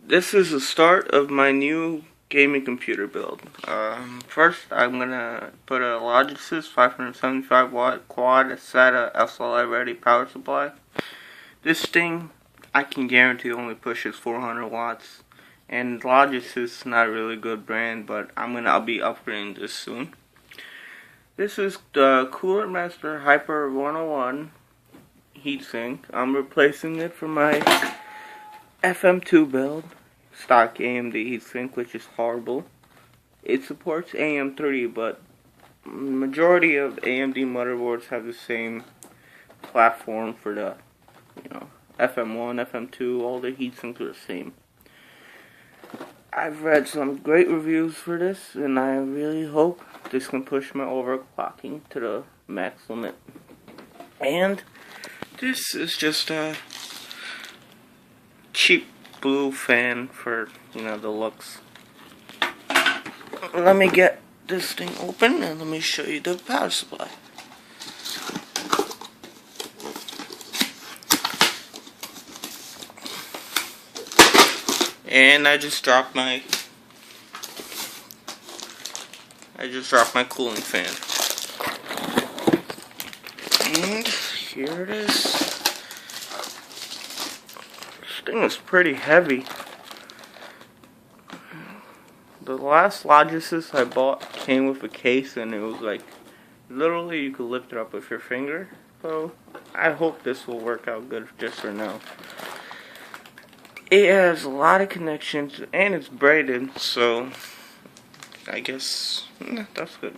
This is the start of my new gaming computer build. First, I'm gonna put a Logitech 575 watt quad SATA SLI ready power supply. This thing, I can guarantee only pushes 400 watts. And Logitech is not a really good brand, but I'll be upgrading this soon. This is the Cooler Master Hyper 101 heatsink. I'm replacing it for my FM2 build, stock AMD heatsink, which is horrible. It supports AM30, but majority of AMD motherboards have the same platform for the, FM1, FM2, all the heatsinks are the same. I've read some great reviews for this, and I really hope this can push my overclocking to the max limit. And this is just a cheap blue fan for, the looks. Let me get this thing open and let me show you the power supply. And I just dropped my cooling fan. And here it is. This thing is pretty heavy. The last Logitech I bought came with a case, and it was like, literally you could lift it up with your finger. So I hope this will work out good just for now. It has a lot of connections, and it's braided, so I guess that's good.